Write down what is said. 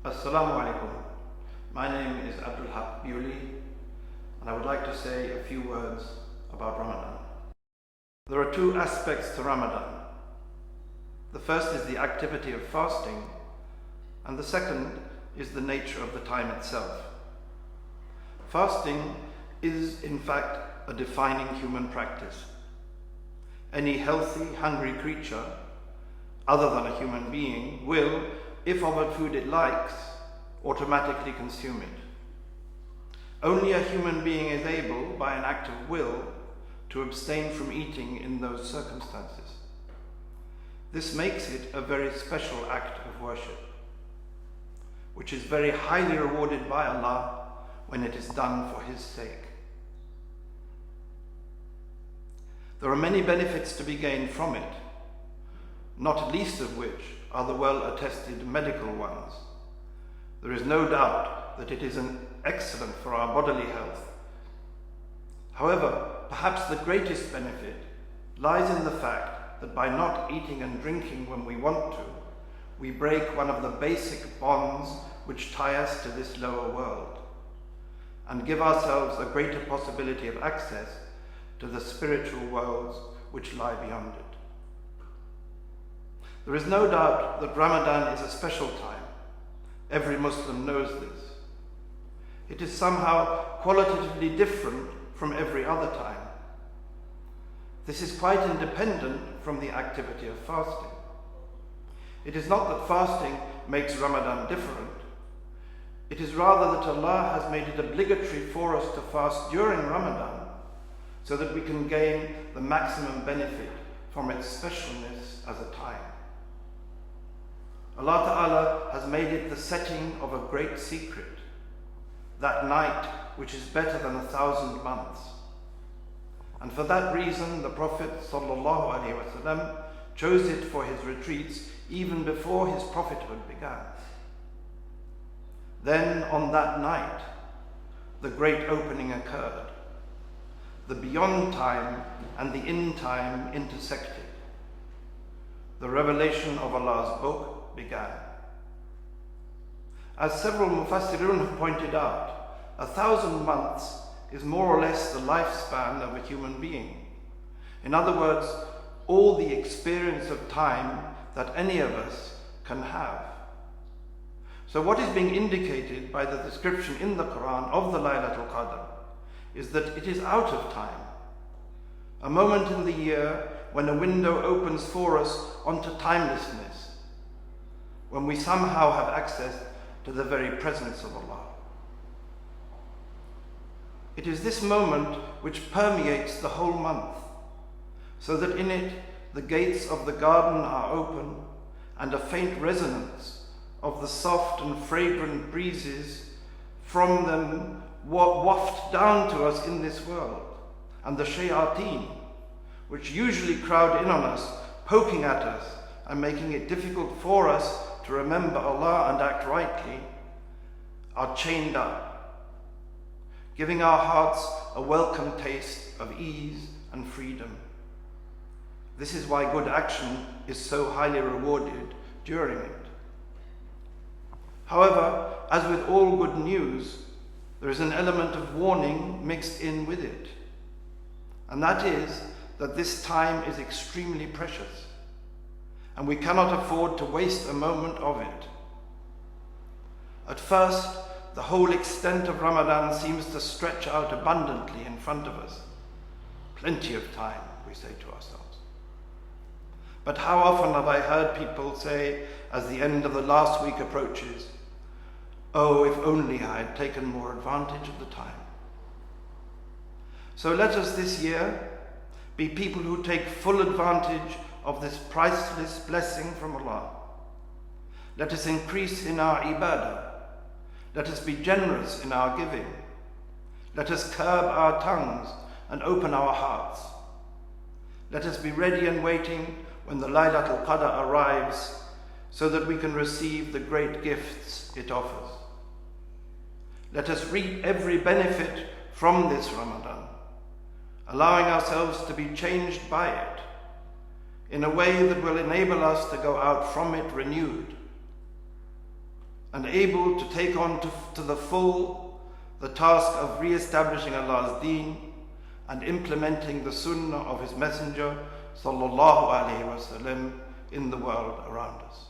Assalamu alaikum. My name is Abdalhaqq Bewley, and I would like to say a few words about Ramadan. There are two aspects to Ramadan. The first is the activity of fasting, and the second is the nature of the time itself. Fasting is, in fact, a defining human practice. Any healthy, hungry creature, other than a human being, will, if offered food it likes, automatically consume it. Only a human being is able, by an act of will, to abstain from eating in those circumstances. This makes it a very special act of worship, which is very highly rewarded by Allah when it is done for His sake. There are many benefits to be gained from it, not least of which are the well-attested medical ones. There is no doubt that it is excellent for our bodily health. However, perhaps the greatest benefit lies in the fact that by not eating and drinking when we want to, we break one of the basic bonds which tie us to this lower world, and give ourselves a greater possibility of access to the spiritual worlds which lie beyond it. There is no doubt that Ramadan is a special time. Every Muslim knows this. It is somehow qualitatively different from every other time. This is quite independent from the activity of fasting. It is not that fasting makes Ramadan different. It is rather that Allah has made it obligatory for us to fast during Ramadan so that we can gain the maximum benefit from its specialness as a time. Allah Ta'ala has made it the setting of a great secret, that night which is better than 1,000 months. And for that reason, the Prophet ﷺ chose it for his retreats even before his prophethood began. Then on that night, the great opening occurred. The beyond time and the in time intersected. The revelation of Allah's book began. As several Mufassirun have pointed out, 1,000 months is more or less the lifespan of a human being. In other words, all the experience of time that any of us can have. So what is being indicated by the description in the Quran of the Laylatul Qadr is that it is out of time. A moment in the year when a window opens for us onto timelessness, when we somehow have access to the very presence of Allah. It is this moment which permeates the whole month, so that in it the gates of the garden are open and a faint resonance of the soft and fragrant breezes from them waft down to us in this world, and the shayateen, which usually crowd in on us, poking at us and making it difficult for us to remember Allah and act rightly, are chained up, giving our hearts a welcome taste of ease and freedom. This is why good action is so highly rewarded during it. However, as with all good news, there is an element of warning mixed in with it, and that is that this time is extremely precious, and we cannot afford to waste a moment of it. At first, the whole extent of Ramadan seems to stretch out abundantly in front of us. Plenty of time, we say to ourselves. But how often have I heard people say, as the end of the last week approaches, "Oh, if only I had taken more advantage of the time." So let us this year be people who take full advantage of this priceless blessing from Allah. Let us increase in our ibadah. Let us be generous in our giving. Let us curb our tongues and open our hearts. Let us be ready and waiting when the Laylatul Qadr arrives so that we can receive the great gifts it offers. Let us reap every benefit from this Ramadan, allowing ourselves to be changed by it in a way that will enable us to go out from it renewed. and able to take on to the full the task of re-establishing Allah's Deen and implementing the Sunnah of His Messenger sallallahu alaihi wasallam in the world around us.